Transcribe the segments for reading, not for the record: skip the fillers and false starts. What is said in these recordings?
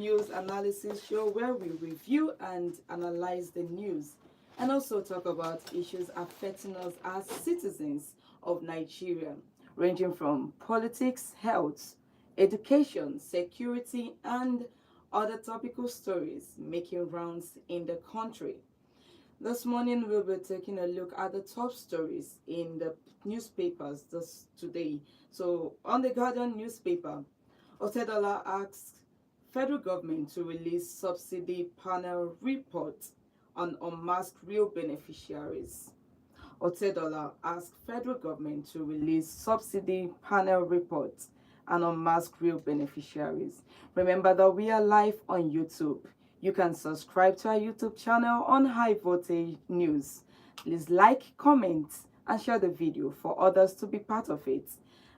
news analysis show where we review and analyze the news and also talk about issues affecting us as citizens of Nigeria, ranging from politics, health, education, security, and other topical stories making rounds in the country. This morning, we'll be taking a look at the top stories in the newspapers this today. So, on the Guardian newspaper, Otedola asks federal government to release subsidy panel report on unmasked real beneficiaries. Otedola asked federal government to release subsidy panel report and unmask real beneficiaries. Remember that we are live on YouTube. You can subscribe to our YouTube channel on High Voltage News. Please like, comment, and share the video for others to be part of it.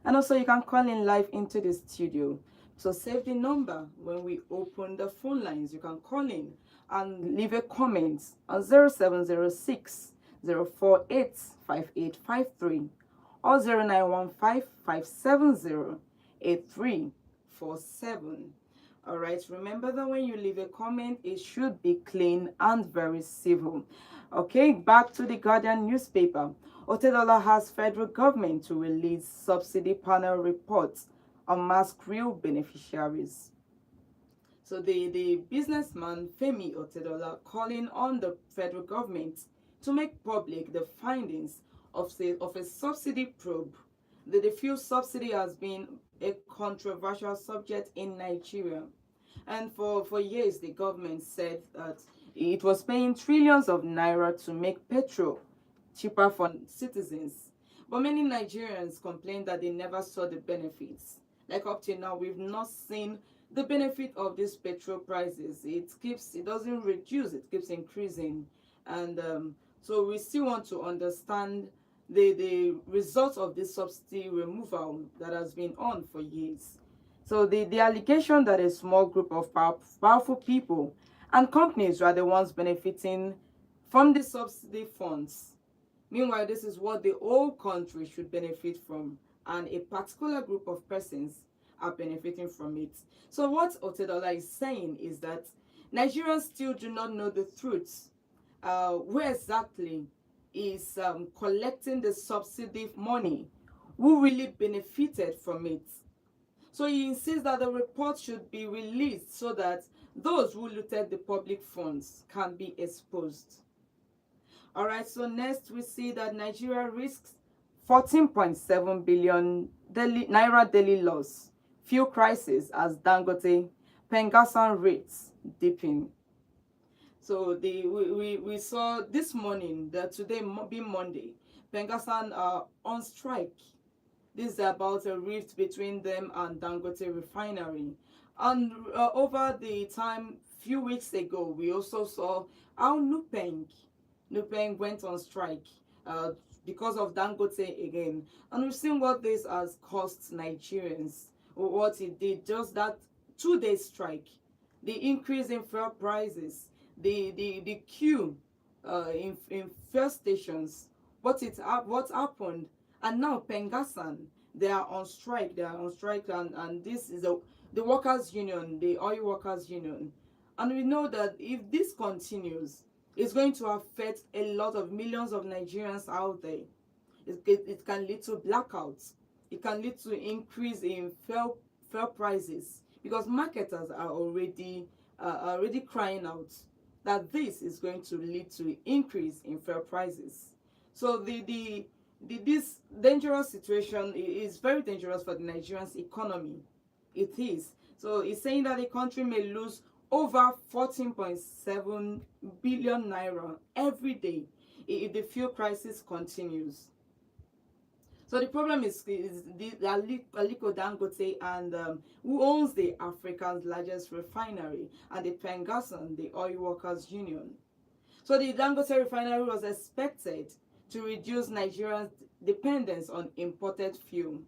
And also you can call in live into the studio. So save the number when we open the phone lines. You can call in and leave a comment on 0706 048 5853 or 0915 570 8347. All right, remember that when you leave a comment, it should be clean and very civil. Okay, back to the Guardian newspaper. Otedola has federal government to release subsidy panel reports on mask real beneficiaries. So the businessman Femi Otedola calling on the federal government to make public the findings of a subsidy probe. The fuel subsidy has been a controversial subject in Nigeria. And for years, the government said that it was paying trillions of naira to make petrol cheaper for citizens. But many Nigerians complained that they never saw the benefits. Like up till now, we've not seen the benefit of these petrol prices. It doesn't reduce, it keeps increasing. And so we still want to understand the results of this subsidy removal that has been on for years. So the allegation that a small group of powerful people and companies are the ones benefiting from the subsidy funds. Meanwhile, this is what the whole country should benefit from, and a particular group of persons are benefiting from it. So what Otedola is saying is that Nigerians still do not know the truth. Where exactly is collecting the subsidy money? Who really benefited from it? So he insists that the report should be released so that those who looted the public funds can be exposed. All right, so next we see that Nigeria risks 14.7 billion naira daily loss. Fuel crisis as Dangote Pengassan rates dipping. So we saw this morning that today being Monday, Pengassan are on strike. This is about a rift between them and Dangote Refinery. And over the time, few weeks ago, we also saw how Nupeng went on strike because of Dangote again. And we've seen what this has cost Nigerians, or what it did, just that 2-day strike, the increase in fuel prices, the queue in fuel stations, what happened. And now Pengassan, they are on strike. And this is the workers' union, the oil workers' union. And we know that if this continues, it's going to affect a lot of millions of Nigerians out there. It can lead to blackouts. It can lead to increase in fuel prices, because marketers are already crying out that this is going to lead to increase in fuel prices. So this dangerous situation is very dangerous for the Nigerian's economy. It is. So it's saying that the country may lose over 14.7 billion naira every day if the fuel crisis continues. So the problem is Aliko Dangote, and who owns the Africa's largest refinery, and the Pengassan, the oil workers union. So the Dangote refinery was expected to reduce Nigeria's dependence on imported fuel.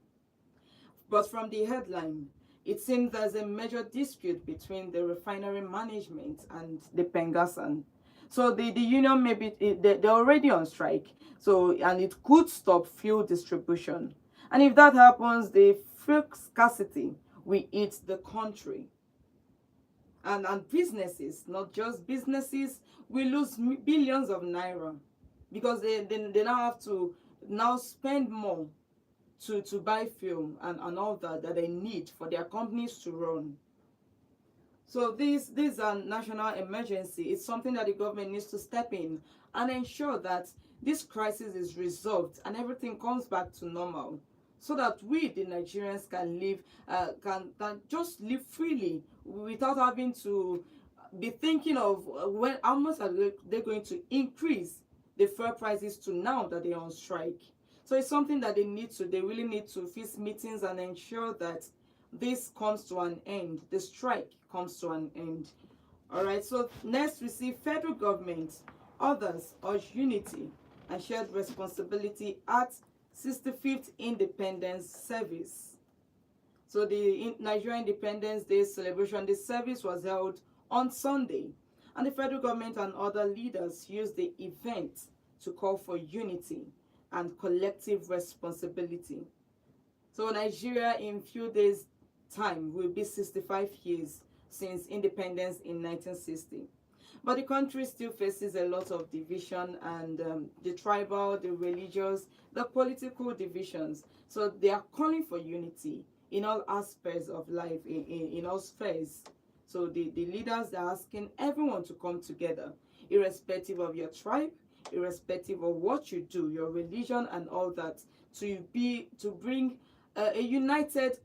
But from the headline, it seems there's a major dispute between the refinery management and the Pengassan. So the union, maybe they're already on strike. So, and it could stop fuel distribution. And if that happens, the fuel scarcity will eat the country. And businesses, not just businesses, will lose billions of naira because they now have to now spend more to buy fuel and all that they need for their companies to run. So this are national emergency. It's something that the government needs to step in and ensure that this crisis is resolved and everything comes back to normal, so that we, the Nigerians, can live, can just live freely without having to be thinking of when how much are they going to increase the fuel prices to now that they're on strike. So it's something that they really need to fix meetings and ensure that this comes to an end, the strike comes to an end. All right, so next we see federal government, others urge unity and shared responsibility at 65th Independence Service. So the Nigerian Independence Day celebration, the service was held on Sunday, and the federal government and other leaders used the event to call for unity and collective responsibility. So Nigeria in few days time will be 65 years since independence in 1960. But the country still faces a lot of division and the tribal, the religious, the political divisions. So they are calling for unity in all aspects of life, in all spheres. So the leaders are asking everyone to come together, irrespective of your tribe, irrespective of what you do, your religion and all that, to bring a united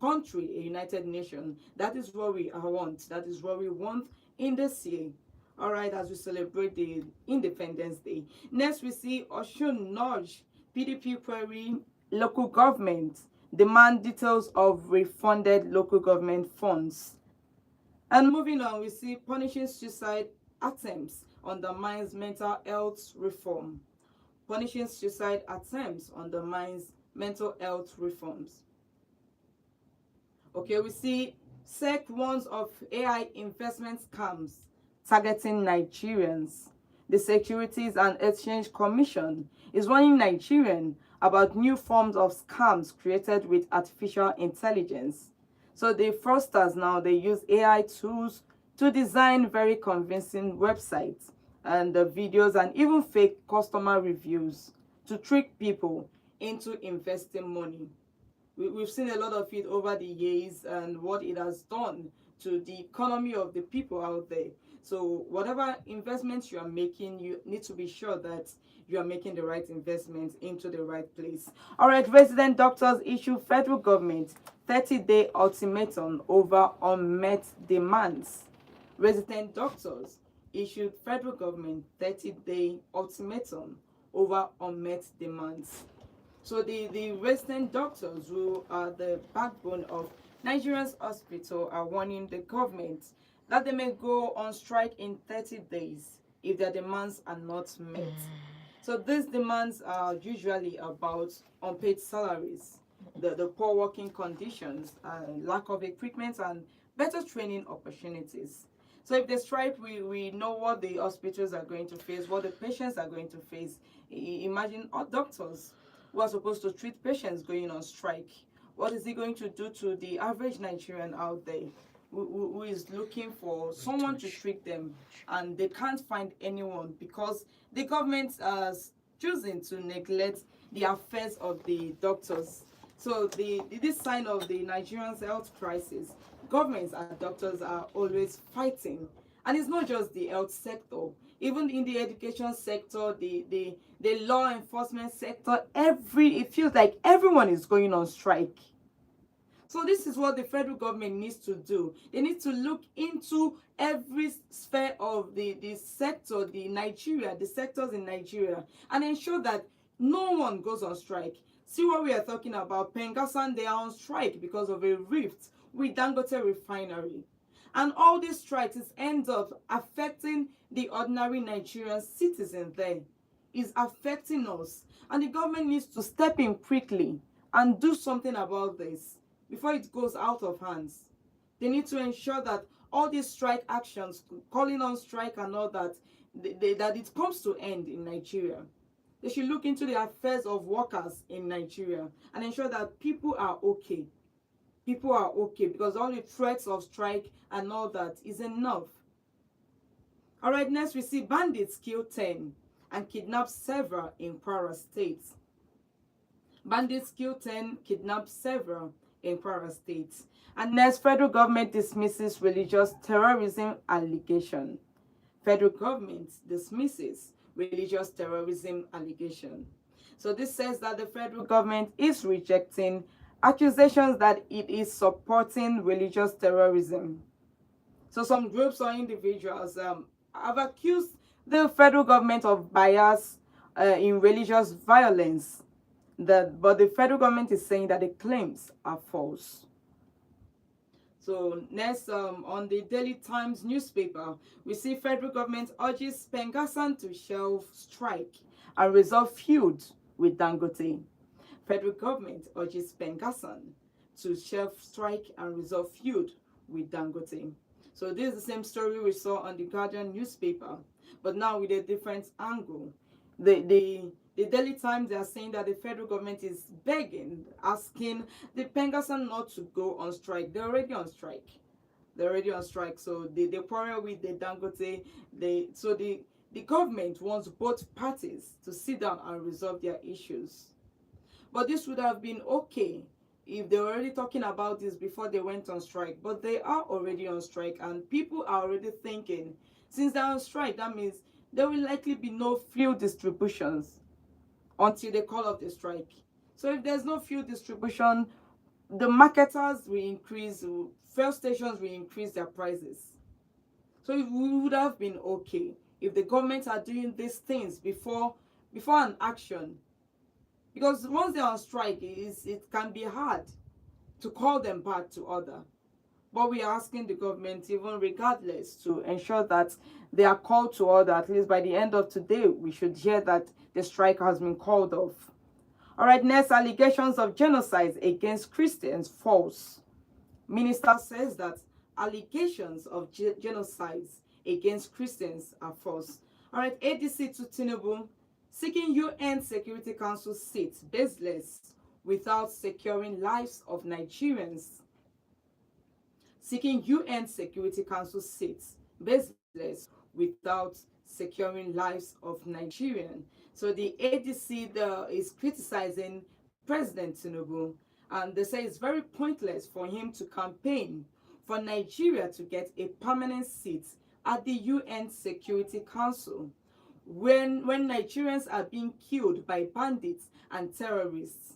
country, a united nation. That is what we want. That is what we want in this year. All right, as we celebrate the Independence Day. Next, we see Osun nudge PDP query local government, demand details of refunded local government funds. And moving on, we see punishing suicide attempts undermines mental health reform. Punishing suicide attempts undermines mental health reforms. Okay, we see SEC warns of AI investment scams targeting Nigerians. The Securities and Exchange Commission is warning Nigerians about new forms of scams created with artificial intelligence. So the fraudsters now, they use AI tools to design very convincing websites and videos and even fake customer reviews to trick people into investing money. We've seen a lot of it over the years and what it has done to the economy of the people out there. So whatever investments you are making, you need to be sure that you are making the right investments into the right place. All right, resident doctors issue federal government 30-day ultimatum over unmet demands. Resident doctors issued federal government 30-day ultimatum over unmet demands. So the resident doctors, who are the backbone of Nigeria's hospital, are warning the government that they may go on strike in 30 days if their demands are not met. So these demands are usually about unpaid salaries, the poor working conditions, lack of equipment, and better training opportunities. So if they strike, we know what the hospitals are going to face, what the patients are going to face. Imagine our doctors who are supposed to treat patients going on strike. What is it going to do to the average Nigerian out there who is looking for someone to treat them, and they can't find anyone because the government has chosen to neglect the affairs of the doctors? So this sign of the Nigerian's health crisis, governments and doctors are always fighting. And it's not just the health sector, even in the education sector, the law enforcement sector, it feels like everyone is going on strike. So this is what the federal government needs to do. They need to look into every sphere of the sector, the sectors in Nigeria, and ensure that no one goes on strike. See what we are talking about. Pengasan, they are on strike because of a rift with Dangote refinery. And all these strikes end up affecting the ordinary Nigerian citizen there. It's affecting us. And the government needs to step in quickly and do something about this before it goes out of hands. They need to ensure that all these strike actions, calling on strike and all that, that it comes to end in Nigeria. They should look into the affairs of workers in Nigeria and ensure that people are okay. people are okay, because all the threats of strike and all that is enough. All right, next we see bandits kill 10 and kidnap several in Kwara State. Bandits kill 10, kidnap several in Kwara State. And next, federal government dismisses religious terrorism allegation. Federal government dismisses religious terrorism allegation. So this says that the federal government is rejecting accusations that it is supporting religious terrorism. So some groups or individuals have accused the federal government of bias in religious violence. But the federal government is saying that the claims are false. So next, on the Daily Times newspaper, we see federal government urges Pengassan to shelve strike and resolve feud with Dangote. Federal government urges Pengassan to shelve strike and resolve feud with Dangote. So this is the same story we saw on the Guardian newspaper, but now with a different angle. The Daily Times, they are saying that the federal government is begging, asking the Pengassan not to go on strike. They're already on strike. So they quarrel with the Dangote. The government wants both parties to sit down and resolve their issues. But this would have been okay if they were already talking about this before they went on strike. But they are already on strike, and people are already thinking, since they're on strike, that means there will likely be no fuel distributions until they call off the strike. So if there's no fuel distribution, the marketers will increase, fuel stations will increase their prices. So it would have been okay if the government are doing these things before an action. Because once they're on strike, it can be hard to call them back to order. But we are asking the government, even regardless, to ensure that they are called to order. At least by the end of today, we should hear that the strike has been called off. All right, next, allegations of genocide against Christians false. Minister says that allegations of genocides against Christians are false. All right, ADC to Tinubu, seeking UN Security Council seat baseless without securing lives of Nigerians. Seeking UN Security Council seats baseless without securing lives of Nigerians. So the ADC is criticizing President Tinubu, and they say it's very pointless for him to campaign for Nigeria to get a permanent seat at the UN Security Council when Nigerians are being killed by bandits and terrorists.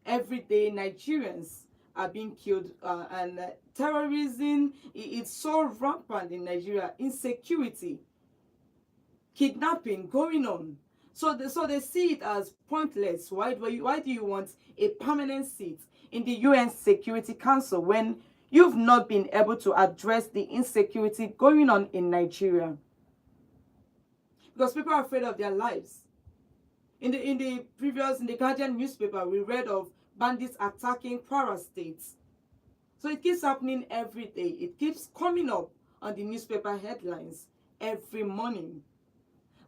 Every day Nigerians are being killed, and terrorism is so rampant in Nigeria. Insecurity, kidnapping going on. So they see it as pointless. Why do you want a permanent seat in the UN Security Council when you've not been able to address the insecurity going on in Nigeria? Because people are afraid of their lives. In the Guardian newspaper, we read of bandits attacking Kwara State. So it keeps happening every day. It keeps coming up on the newspaper headlines every morning.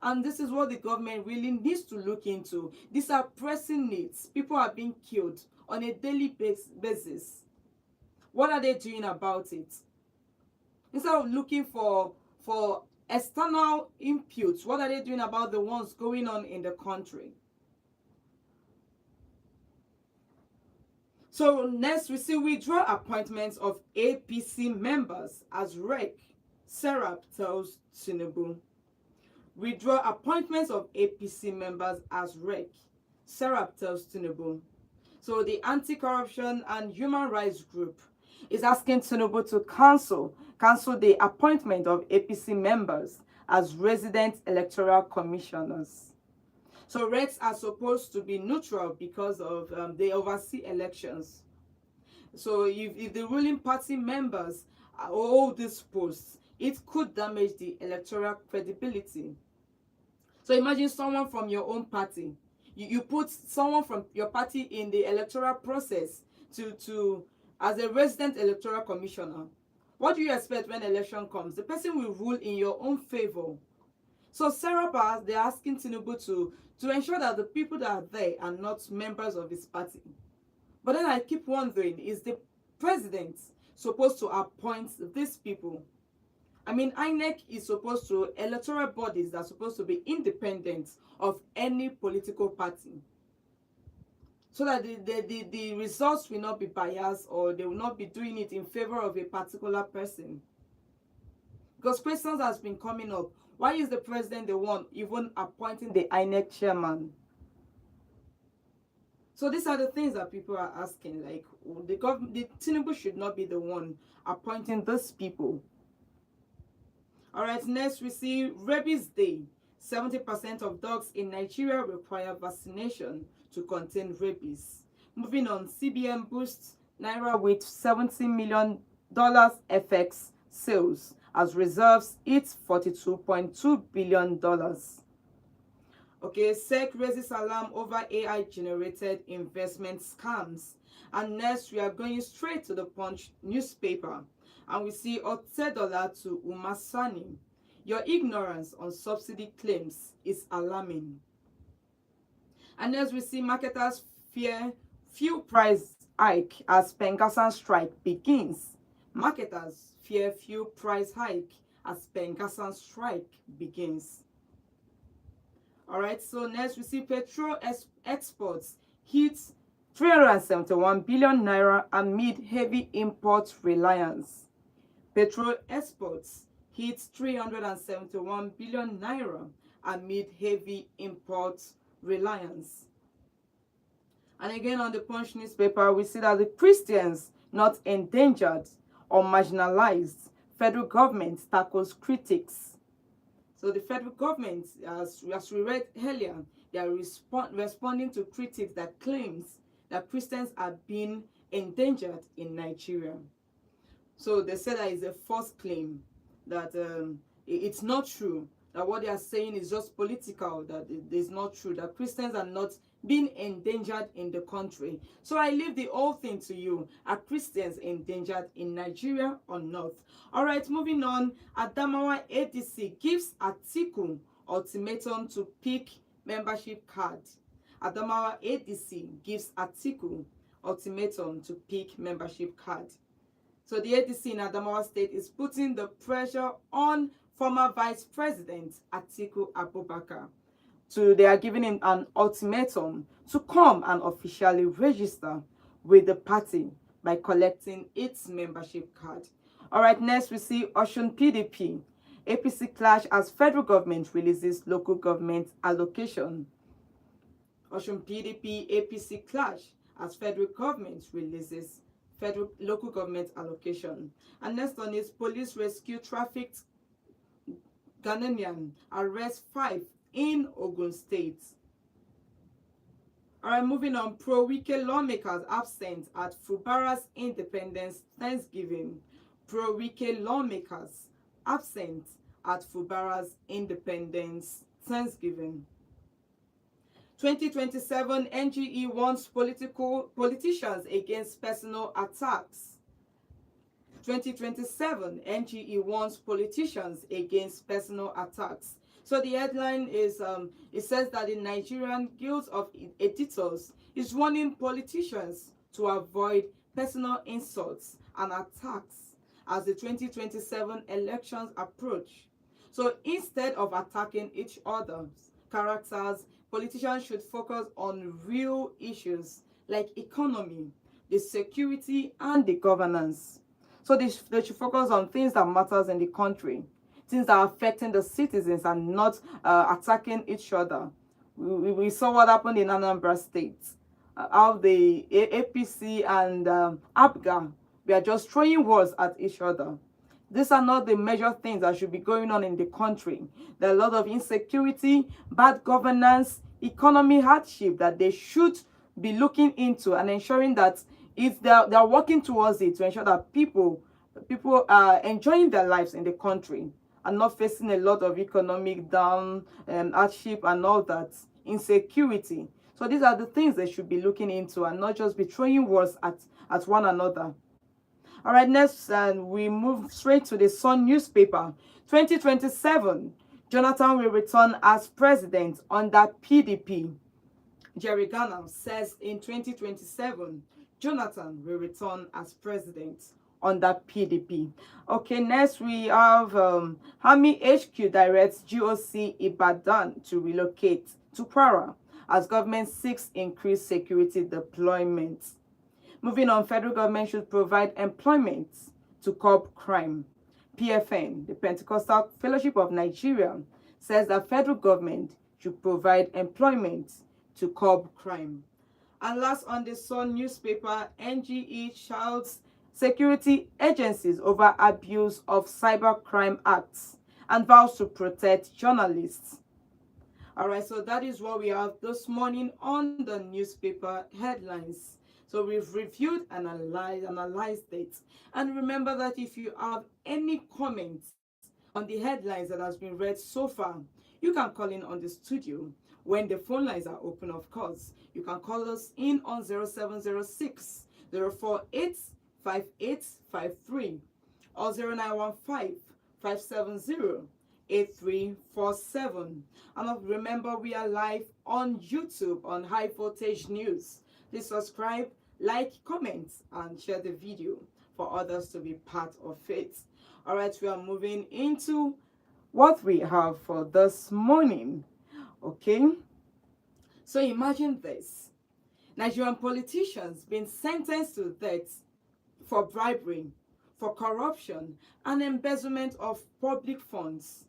And this is what the government really needs to look into. These are pressing needs. People are being killed on a daily basis. What are they doing about it? Instead of looking for external inputs, what are they doing about the ones going on in the country? So next, we see withdraw appointments of APC members as REC. Serap tells Tinubu. Withdraw appointments of APC members as REC. Serap tells Tinubu. So the Anti-Corruption and Human Rights Group is asking Tinubu to cancel the appointment of APC members as resident electoral commissioners. So RECs are supposed to be neutral because of they oversee elections. So if the ruling party members hold these posts, it could damage the electoral credibility. So imagine someone from your own party. You put someone from your party in the electoral process to as a resident electoral commissioner. What do you expect when election comes? The person will rule in your own favor. So Serap, they're asking Tinubu to ensure that the people that are there are not members of his party. But then I keep wondering, is the president supposed to appoint these people. I mean, INEC is supposed to, electoral bodies that are supposed to be independent of any political party, so that the results will not be biased, or they will not be doing it in favor of a particular person. Because questions has been coming up. Why is the president the one even appointing the INEC chairman? So these are the things that people are asking. Like, the Tinubu should not be the one appointing these people. All right, next we see Rabies Day. 70% of dogs in Nigeria require vaccination to contain rabies. Moving on, CBN boosts Naira with $70 million FX sales as reserves hits $42.2 billion. Okay, SEC raises alarm over AI-generated investment scams. And next, we are going straight to the Punch newspaper. And we see Otedola to Umasani. Your ignorance on subsidy claims is alarming. And next, we see marketers fear fuel price hike as Pengassan strike begins. Marketers fear fuel price hike as Pengassan strike begins. All right, so next we see petrol exports hits 371 billion naira amid heavy import reliance. Petrol exports hits 371 billion naira amid heavy import reliance. And again, on the Punch newspaper, we see that the Christians not endangered or marginalized, federal government tackles critics. So the federal government, as we read earlier, they are responding to critics that claims that Christians are being endangered in Nigeria. So they said that is a false claim, that it's not true, that what they are saying is just political, that it is not true, that Christians are not being endangered in the country. So I leave the whole thing to you. Are Christians endangered in Nigeria or not? All right, moving on. Adamawa ADC gives Atiku ultimatum to pick membership card. Adamawa ADC gives Atiku ultimatum to pick membership card. So the ADC in Adamawa State is putting the pressure on former Vice President Atiku Abubakar. So they are giving him an ultimatum to come and officially register with the party by collecting its membership card. All right, next we see Osun PDP. APC clash as federal government releases local government allocation. Osun PDP APC clash as federal government releases local government allocation. And next one is police rescue trafficked Ghanaian, arrest 5 in Ogun State. All right, moving on. Pro-Wike lawmakers absent at Fubara's Independence Thanksgiving. Pro-Wike lawmakers absent at Fubara's Independence Thanksgiving. 2027 NGE warns politicians against personal attacks. 2027 NGE warns politicians against personal attacks. So the headline is, it says that the Nigerian Guild of Editors is warning politicians to avoid personal insults and attacks as the 2027 elections approach. So instead of attacking each other's characters, politicians should focus on real issues like economy, the security, and the governance. So they should focus on things that matters in the country, things that are affecting the citizens, and not attacking each other. We saw what happened in Anambra State, how the APC and APGA were just throwing words at each other. These are not the major things that should be going on in the country. There are a lot of insecurity, bad governance, economy hardship that they should be looking into and ensuring that if they're working towards it, to ensure that people are enjoying their lives in the country and not facing a lot of economic down hardship and all that, insecurity. So these are the things they should be looking into and not just be throwing words at one another. All right, next we move straight to the Sun newspaper. 2027, Jonathan will return as president under PDP. Jerry Garner says in 2027, Jonathan will return as president under PDP. Okay, next we have Army HQ directs GOC Ibadan to relocate to Kwara as government seeks increased security deployment. Moving on, federal government should provide employment to curb crime. PFN, the Pentecostal Fellowship of Nigeria, says that federal government should provide employment to curb crime. And last on the Sun newspaper, NGE shouts security agencies over abuse of cybercrime acts and vows to protect journalists. All right, so that is what we have this morning on the newspaper headlines. So we've reviewed and analyzed it. And remember that if you have any comments on the headlines that has been read so far, you can call in on the studio when the phone lines are open, of course. You can call us in on 0706 048 5853 or 0915 570 8347. And remember, we are live on YouTube on High Voltage News. Please subscribe, like, comment, and share the video for others to be part of it. All right, we are moving into what we have for this morning. Okay, so imagine this: Nigerian politicians being sentenced to death for bribery, for corruption, and embezzlement of public funds.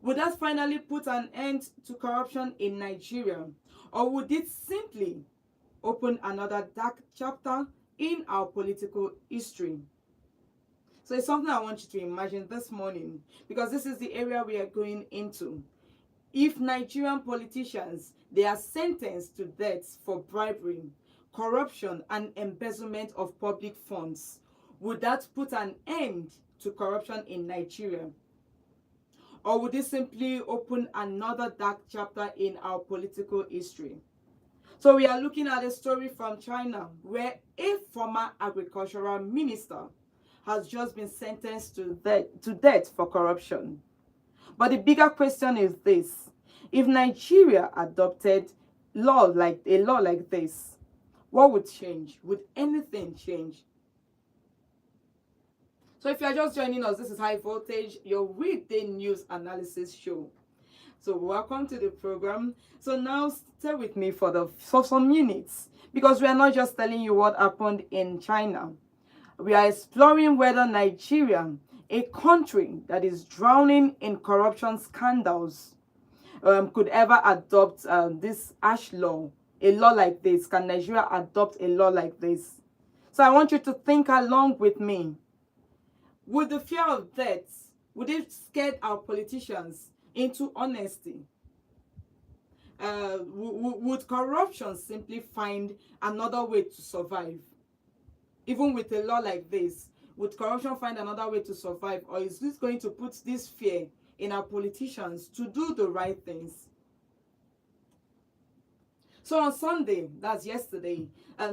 Would that finally put an end to corruption in Nigeria, or would it simply open another dark chapter in our political history? So it's something I want you to imagine this morning, because this is the area we are going into. If Nigerian politicians, they are sentenced to death for bribery, corruption, and embezzlement of public funds, would that put an end to corruption in Nigeria? Or would it simply open another dark chapter in our political history? So we are looking at a story from China where a former agricultural minister has just been sentenced to death for corruption. But the bigger question is this: if Nigeria adopted a law like this, what would change? Would anything change? So if you're just joining us, this is High Voltage, your weekday news analysis show. So welcome to the program. So now stay with me for some minutes, because we are not just telling you what happened in China. We are exploring whether Nigeria, a country that is drowning in corruption scandals, could ever adopt this ash law, a law like this. Can Nigeria adopt a law like this? So I want you to think along with me. Would the fear of death, would it scare our politicians into honesty? Would corruption simply find another way to survive? Even with a law like this, would corruption find another way to survive? Or is this going to put this fear in our politicians to do the right things? So on Sunday, that's yesterday,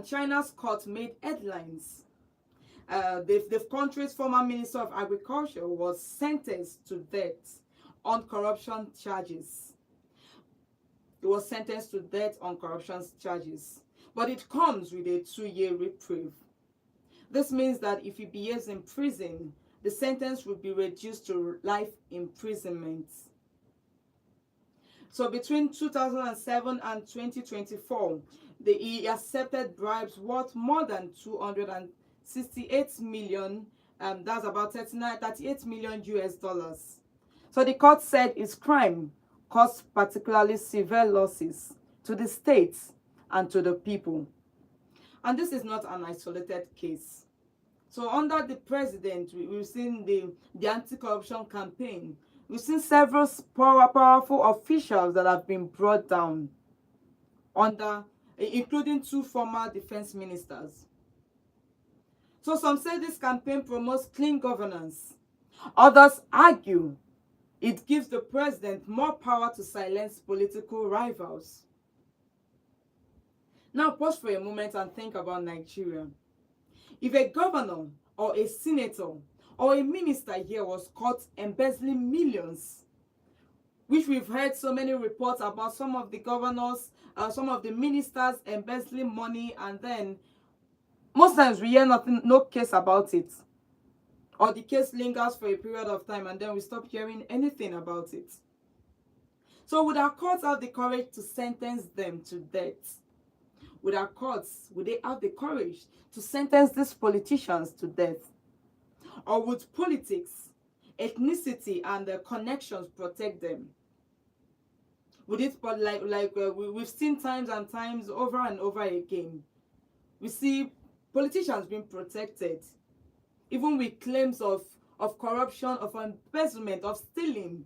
China's court made headlines. The country's former Minister of Agriculture was sentenced to death on corruption charges. He was sentenced to death on corruption charges. But it comes with a 2-year reprieve. This means that if he behaves in prison, the sentence will be reduced to life imprisonment. So between 2007 and 2024, he accepted bribes worth more than 268 million, that's about 38 million US dollars. So the court said his crime caused particularly severe losses to the states and to the people. And this is not an isolated case. So under the president, we've seen the anti-corruption campaign. We've seen several powerful officials that have been brought down, including 2 former defense ministers. So some say this campaign promotes clean governance. Others argue it gives the president more power to silence political rivals. Now pause for a moment and think about Nigeria. If a governor or a senator or a minister here was caught embezzling millions, which we've heard so many reports about some of the governors, some of the ministers embezzling money and then Most times we hear nothing, no case about it. Or the case lingers for a period of time and then we stop hearing anything about it. So would our courts have the courage to sentence them to death? Would our courts, would they have the courage to sentence these politicians to death? Or would politics, ethnicity, and the connections protect them? Would it, but we've seen times and times over and over again, we see politicians being protected, even with claims of corruption, of embezzlement, of stealing.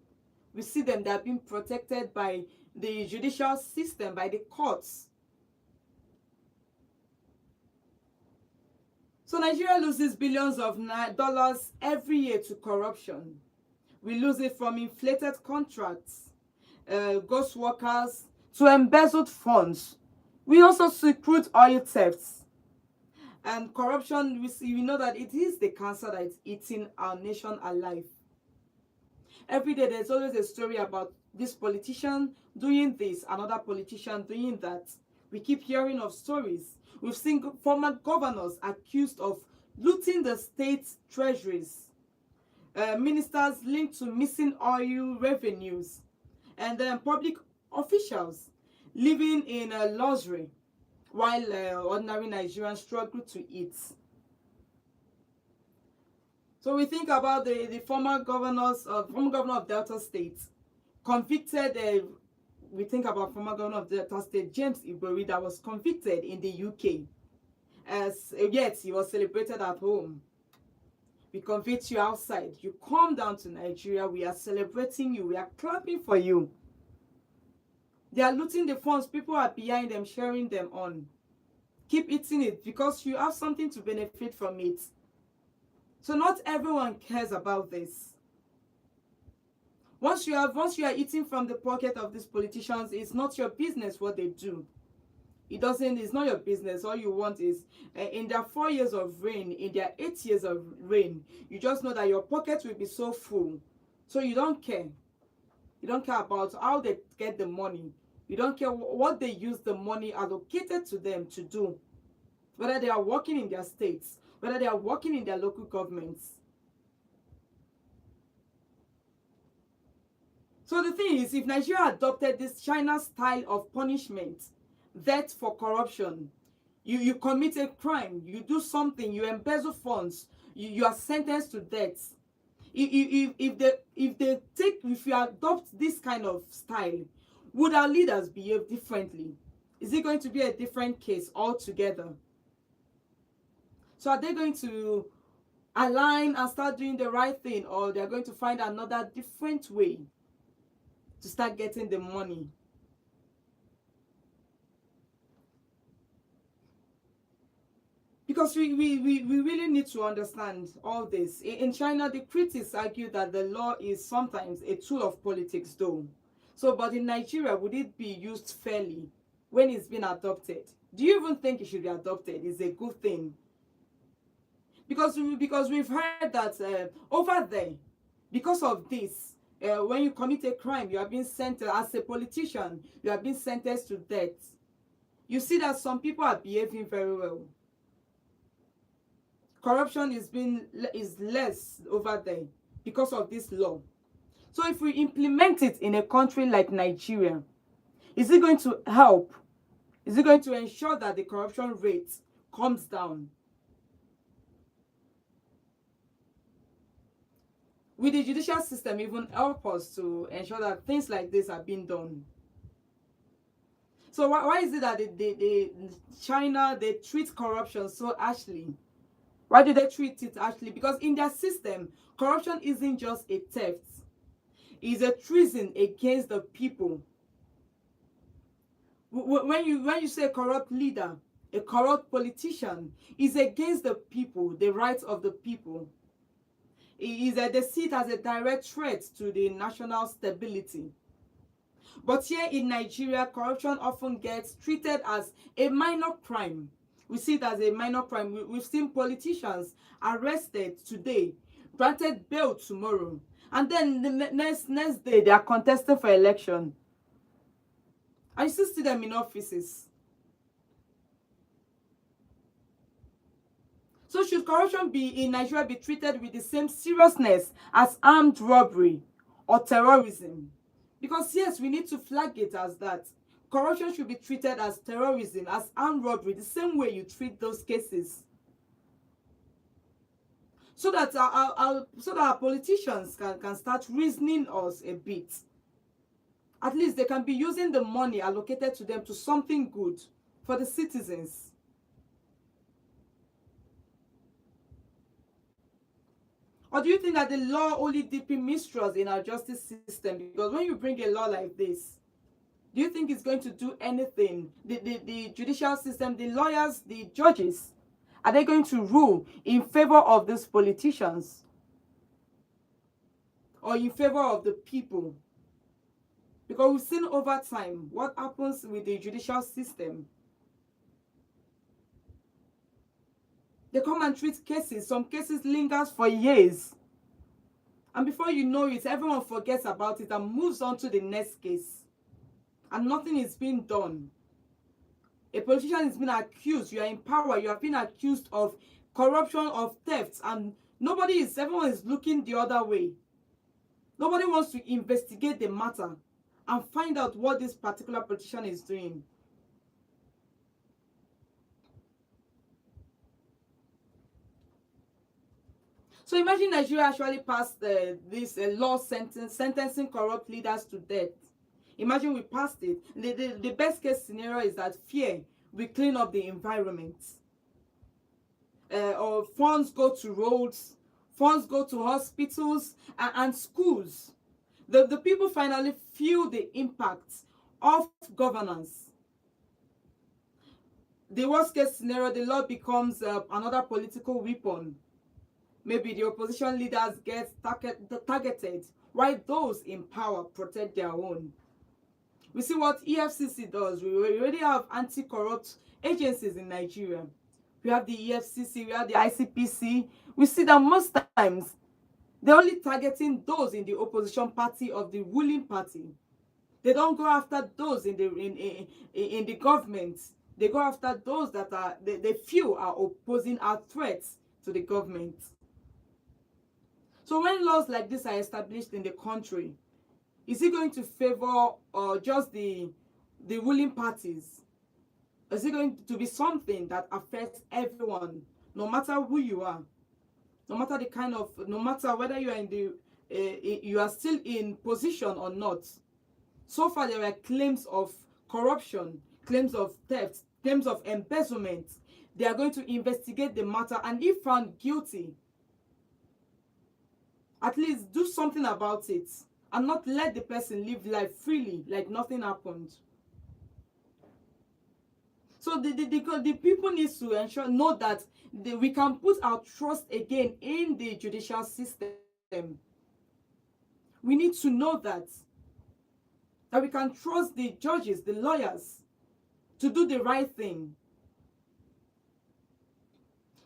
We see them, they are being protected by the judicial system, by the courts. So Nigeria loses billions of dollars every year to corruption. We lose it from inflated contracts, ghost workers, to embezzled funds. We also see crude oil thefts. And corruption, we know that it is the cancer that is eating our nation alive. Every day there's always a story about this politician doing this, another politician doing that. We keep hearing of stories. We've seen former governors accused of looting the state treasuries, ministers linked to missing oil revenues, and then public officials living in a luxury while ordinary Nigerians struggle to eat. So we think about the former governor of Delta State, convicted. We think about former governor of Delta State, James Ibori, that was convicted in the UK. Yet he was celebrated at home. We convict you outside. You come down to Nigeria. We are celebrating you. We are clapping for you. They are looting the funds. People are behind them, sharing them on. Keep eating it because you have something to benefit from it. So not everyone cares about this. Once you are eating from the pocket of these politicians, it's not your business what they do. It's not your business. All you want is, in their 4 years of reign, in their 8 years of reign, you just know that your pocket will be so full. So you don't care. You don't care about how they get the money. You don't care what they use the money allocated to them to do. Whether they are working in their states, whether they are working in their local governments. So the thing is, if Nigeria adopted this China style of punishment, death for corruption, you commit a crime, you do something, you embezzle funds, you are sentenced to death. If you adopt this kind of style, would our leaders behave differently? Is it going to be a different case altogether? So are they going to align and start doing the right thing, or they're going to find another different way to start getting the money? Because we really need to understand all this. In China, the critics argue that the law is sometimes a tool of politics, though. So, but in Nigeria, would it be used fairly when it's been adopted? Do you even think it should be adopted? It's a good thing. Because we've heard that over there, because of this, when you commit a crime, you are being sentenced, as a politician, you are being sentenced to death. You see that some people are behaving very well. Corruption is less over there because of this law. So if we implement it in a country like Nigeria, is it going to help? Is it going to ensure that the corruption rate comes down? Will the judicial system even help us to ensure that things like this are being done? So why is it that China, they treat corruption so harshly? Why do they treat it harshly? Because in their system, corruption isn't just a theft. It's a treason against the people. When you say a corrupt leader, a corrupt politician, is against the people, the rights of the people. They see it as a direct threat to the national stability. But here in Nigeria, corruption often gets treated as a minor crime. We see it as a minor crime. We've seen politicians arrested today, granted bail tomorrow, and then the next day they are contesting for election. And you still see them in offices. So should corruption be in Nigeria be treated with the same seriousness as armed robbery or terrorism? Because yes, we need to flag it as that. Corruption should be treated as terrorism, as armed robbery, the same way you treat those cases. So that our politicians can start reasoning us a bit. At least they can be using the money allocated to them to something good for the citizens. Or do you think that the law only deepens mistrust in our justice system? Because when you bring a law like this, do you think it's going to do anything? The judicial system, the lawyers, the judges, are they going to rule in favor of these politicians? Or in favor of the people? Because we've seen over time what happens with the judicial system. They come and treat cases. Some cases lingers for years. And before you know it, everyone forgets about it and moves on to the next case. And nothing is being done. A politician is being accused. You are in power. You have been accused of corruption, of theft. And everyone is looking the other way. Nobody wants to investigate the matter and find out what this particular politician is doing. So imagine Nigeria actually passed this law sentencing corrupt leaders to death. Imagine we passed it. The best case scenario is that fear will clean up the environment. Or funds go to roads, funds go to hospitals and schools. The people finally feel the impact of governance. The worst case scenario, the law becomes another political weapon. Maybe the opposition leaders get targeted, while those in power protect their own. We see what EFCC does. We already have anti-corrupt agencies in Nigeria. We have the EFCC, we have the ICPC. We see that most times they're only targeting those in the opposition party of the ruling party. They don't go after those in the government. They go after those that they feel are opposing, are threats to the government. So when laws like this are established in the country, is it going to favor just the ruling parties? Is it going to be something that affects everyone, no matter who you are, no matter the kind of, no matter whether you are you are still in position or not? So far, there are claims of corruption, claims of theft, claims of embezzlement. They are going to investigate the matter, and if found guilty, at least do something about it and not let the person live life freely like nothing happened. So the people need to know that we can put our trust again in the judicial system. We need to know that we can trust the judges, the lawyers, to do the right thing.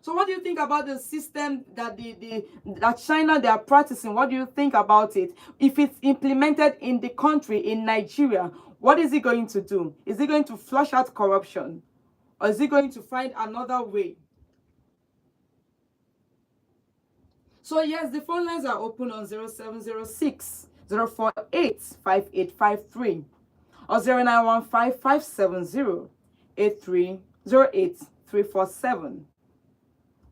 So what do you think about the system that that China they are practicing? What do you think about it? If it's implemented in the country, in Nigeria, what is it going to do? Is it going to flush out corruption? Or is it going to find another way? So yes, the phone lines are open on 0706 048 5853 or 0915 570 347.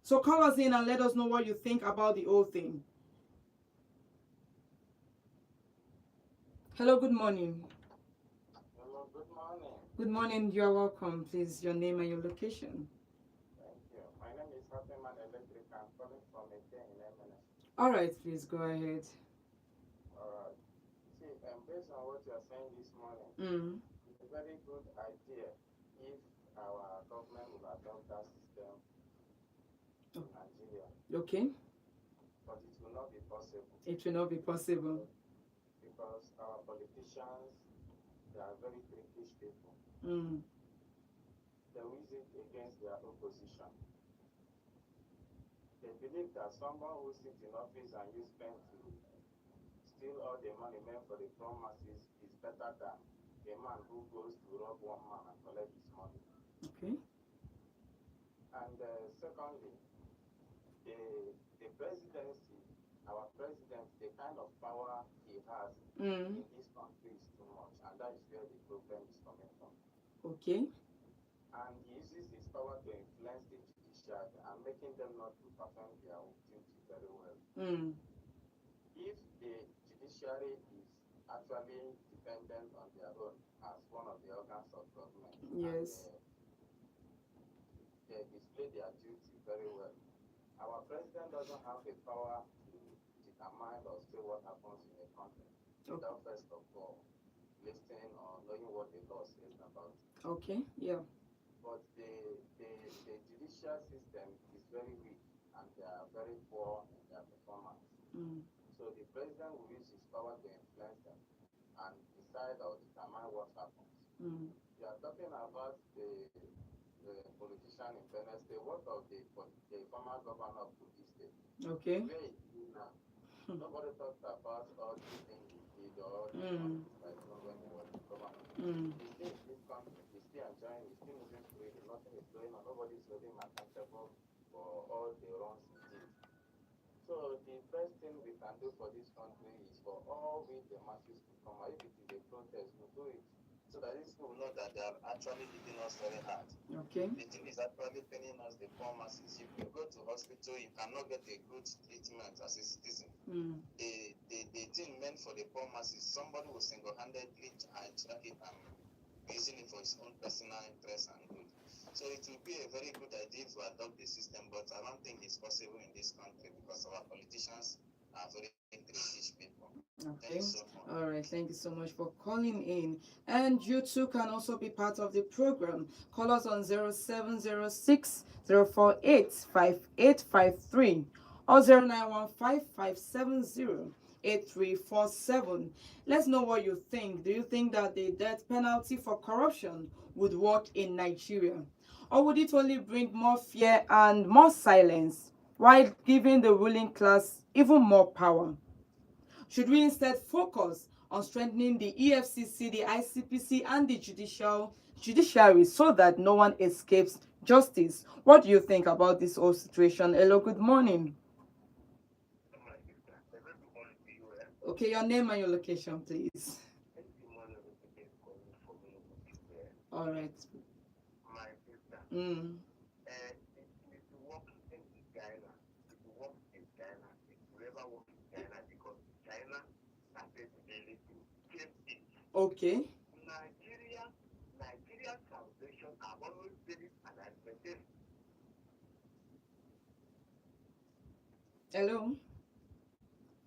So call us in and let us know what you think about the whole thing. Hello, good morning. Hello, good morning. Good morning, you are welcome. Please, your name and your location. Thank you. My name is Happyman Electric. I'm calling from again in Eminem. All right, please go ahead. Alright. See, based on what you're saying this morning, it's a very good idea if our government will adopt that system in Nigeria. Okay. But it will not be possible. It will not be possible. Because our politicians, they are very trickish people. They use it against their opposition. They believe that someone who sits in office and use pen to steal all the money meant for the poor masses is better than a man who goes to rob one man and collect his money. Okay. And secondly, the presidency, our president, the kind of power he has Mm. in this country is too much, and that is where the problem is coming from. Okay. And he uses his power to influence the judiciary and making them not to perform their duty very well. Mm. If the judiciary is actually dependent on their own as one of the organs of government, Yes. and they display their duty very well, our president doesn't have the power to determine or say what happens in a country without first of all listening or knowing what the law says about it. Okay. Yeah. But the judicial system is very weak and they are very poor in their performance. Mm. So the president will use his power to influence them and decide or determine what happens. Mm. You are talking about the politician in Benue State. What of the former governor of Kogi State? Okay. Where is he now? Nobody talks about all these things he did or all these Mm. policies like when he was the governor. Mm. He's still in this country, he's still enjoying, he's still moving freely, nothing is going on, nobody's holding him accountable for all the wrongs he did. So the best thing we can do for this country is for all we the masses to come out. If it is a protest, we do it. So that these people know that they are actually hitting us very hard. Okay. The thing is actually paying us the poor masses. If you go to hospital, you cannot get a good treatment as a citizen. Mm. The thing meant for the poor masses, somebody will single-handedly hijack it and using it for his own personal interest and good. So it will be a very good idea to adopt the system, but I don't think it's possible in this country because our politicians are very selfish people. Okay. So All right. Thank you so much for calling in. And you too can also be part of the program. Call us on 0706 048 5853 or 0915 570 8347. Let's know what you think. Do you think that the death penalty for corruption would work in Nigeria? Or would it only bring more fear and more silence while giving the ruling class even more power? Should we instead focus on strengthening the EFCC, the ICPC, and the judiciary so that no one escapes justice? What do you think about this whole situation? Hello, good morning. Okay, your name and your location, please. All right. my sister, Mm. if you work in China, if you work in China, if you ever work in China, because China started daily to safety. Okay. Nigeria foundation are always very advantageous. Hello.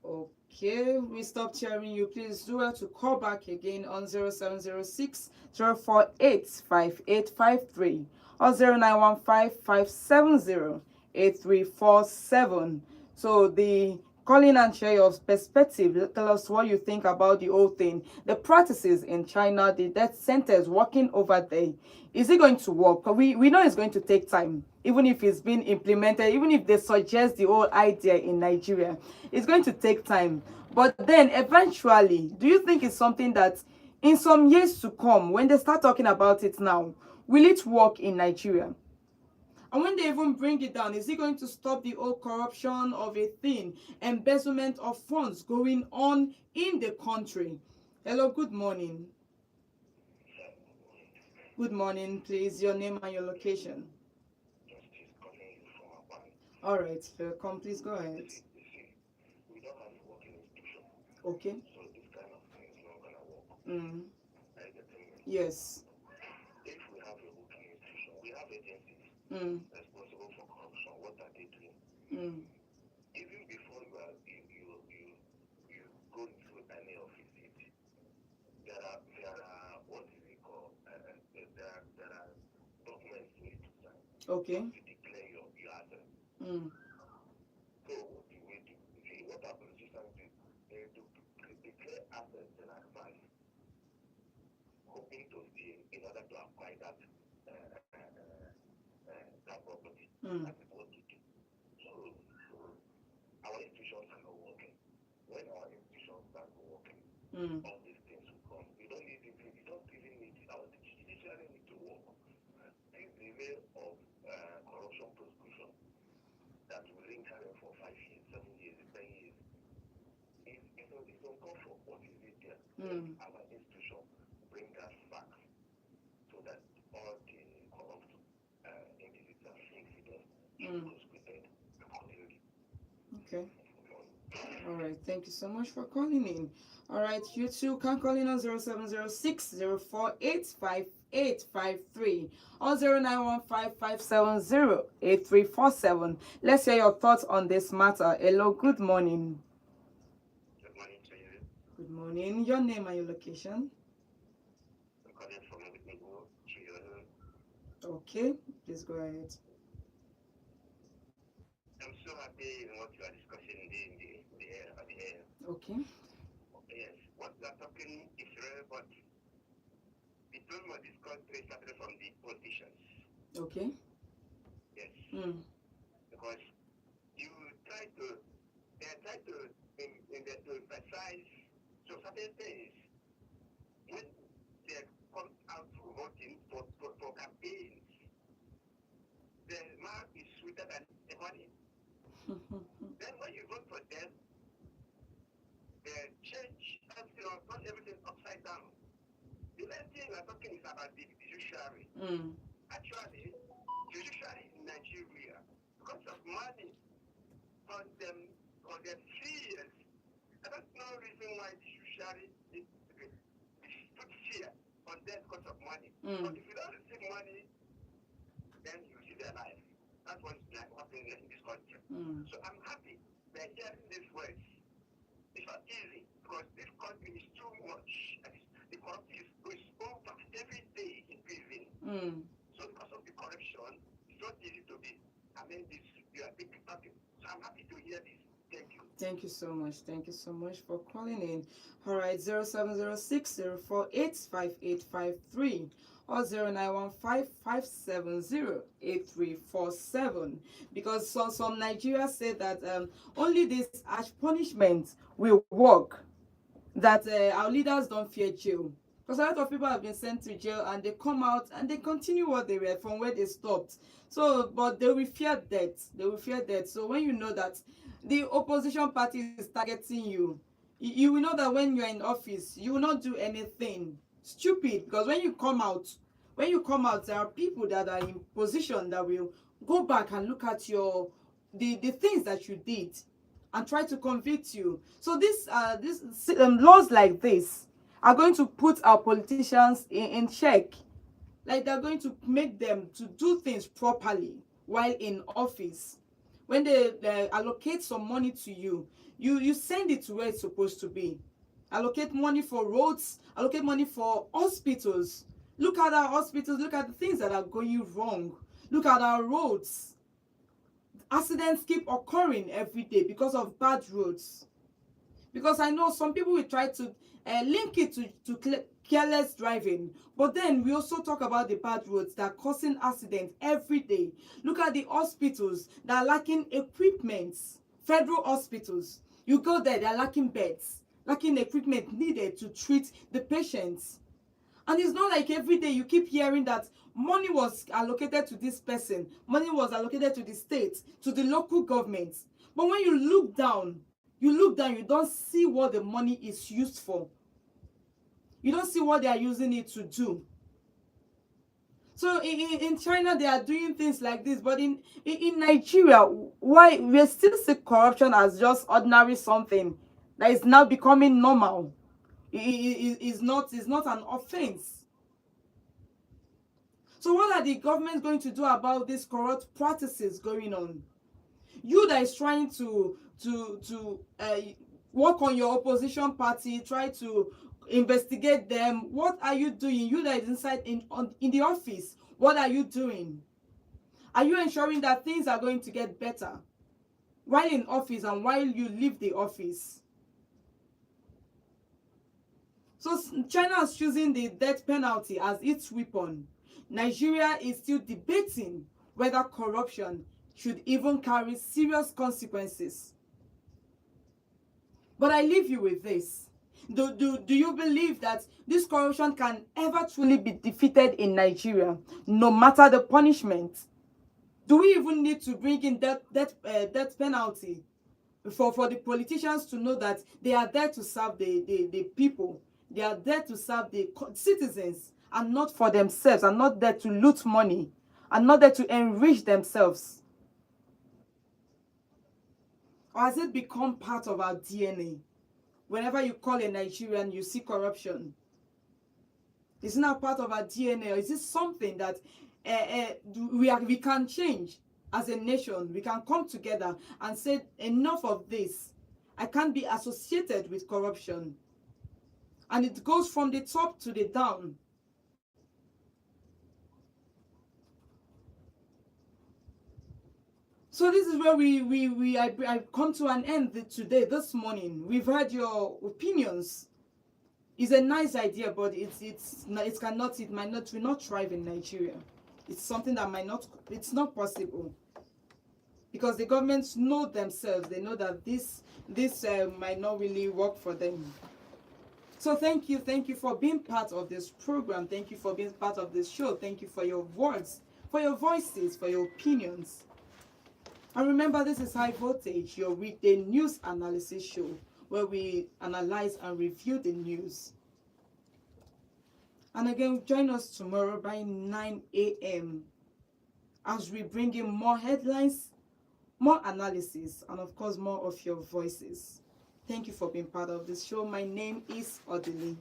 Okay, we stopped hearing you. Please do well to call back again on 0706 048 5853 or 0915 570 8347. So the calling and share your perspective. Tell us what you think about the whole thing. The practices in China, the death centers working over there. Is it going to work? We know it's going to take time. Even if it's been implemented, even if they suggest the whole idea in Nigeria, it's going to take time. But then eventually, do you think it's something that in some years to come, when they start talking about it now, will it work in Nigeria? And when they even bring it down, is it going to stop the whole corruption of a thing, embezzlement of funds going on in the country? Hello, good morning. Good morning, please. Your name and your location. All right, welcome. Please go ahead. We don't have a working institution. Okay. So this kind of thing is not gonna work. Mm. Are you getting me? Yes. If we have a working institution, we have agencies responsible for corruption. What are they doing? Even before you go into any of it, there are what is it called? There are documents you need to sign. Okay. To declare your address. So what do we do? See, what our politicians do, they do declare assets in advance, hoping to steal in order to acquire that property. That is what they do. So our institutions are not working. When our institutions start working, all these things will come. We don't even need our judiciary need to work. This delay of corruption prosecution that will link us our institution bring that back so that all the corrupt individuals, incidents should be prosecuted accordingly. Okay. All right. Thank you so much for calling in. All right. You too can call in on 0706 048 or 0915 Let's hear your thoughts on this matter. Hello. Good morning. Good morning to you. Good morning. Your name and your location. I'm calling from Whitneyville, Chiyonu. Okay. Please go ahead. I'm so happy in what you are discussing in the air. Okay. Yes, what you are talking is real, but the problem was discussed started from the politicians. Okay. Yes. Because you try to, they try to emphasize so certain things when they come out to voting for campaigns. The mouth is sweeter than the honey. Then when you vote for them, they change everything or turn everything upside down. The main thing we're talking is about the judiciary. Actually, judiciary in Nigeria, because of money on them 3 years, I don't know reason why the judiciary is put fear on them because of money. But if you don't receive money, then you see their life. That's what's happening in this country. So I'm happy that hearing these words. It's not easy because this country is too much. The corruption is over every day increasing. So because of the corruption, it's not easy to be. I mean, you are big talking. So I'm happy to hear this. Thank you. Thank you so much. Thank you so much for calling in. All right, 0706 048 or 0915 because some Nigeria say that only this harsh punishment will work, that our leaders don't fear jail. Because a lot of people have been sent to jail and they come out and they continue what they were from where they stopped. So, but they will fear death. They will fear death. So when you know that the opposition party is targeting you, you will know that when you're in office, you will not do anything stupid. Because when you come out, there are people that are in position that will go back and look at the things that you did and try to convict you. So this laws like this are going to put our politicians in check. Like they're going to make them to do things properly while in office. When they allocate some money to you, you send it to where it's supposed to be. Allocate money for roads, allocate money for hospitals. Look at our hospitals, look at the things that are going wrong. Look at our roads. Accidents keep occurring every day because of bad roads. Because I know some people will try to link it to careless driving, but then we also talk about the bad roads that are causing accidents every day. Look at the hospitals that are lacking equipment. Federal hospitals, you go there, they're lacking beds, lacking equipment needed to treat the patients. And it's not like every day you keep hearing that money was allocated to this person, money was allocated to the state, to the local government. But when you look down, you don't see what the money is used for. You don't see what they are using it to do. So in China, they are doing things like this. But in Nigeria, why we still see corruption as just ordinary something that is now becoming normal. It's not an offense. So what are the governments going to do about these corrupt practices going on? You that is trying to work on your opposition party, try to investigate them. What are you doing? You that is inside in the office, what are you doing? Are you ensuring that things are going to get better while in office and while you leave the office? So China is choosing the death penalty as its weapon. Nigeria is still debating whether corruption should even carry serious consequences. But I leave you with this. Do you believe that this corruption can ever truly be defeated in Nigeria, no matter the punishment? Do we even need to bring in death penalty for the politicians to know that they are there to serve the people? They are there to serve the citizens and not for themselves, and not there to loot money, and not there to enrich themselves. Or has it become part of our DNA? Whenever you call a Nigerian, you see corruption. Is it not part of our DNA? Or is it something that we can change as a nation? We can come together and say, enough of this. I can't be associated with corruption. And it goes from the top to the down. So this is where I come to an end today, this morning. We've heard your opinions. It's a nice idea, but it might not will not thrive in Nigeria. It's something that it's not possible. Because the governments know themselves, they know that this might not really work for them. So thank you for being part of this program. Thank you for being part of this show. Thank you for your words, for your voices, for your opinions. And remember, this is High Voltage, your weekday news analysis show, where we analyze and review the news. And again, join us tomorrow by 9 a.m. as we bring in more headlines, more analysis, and of course, more of your voices. Thank you for being part of this show. My name is Odili.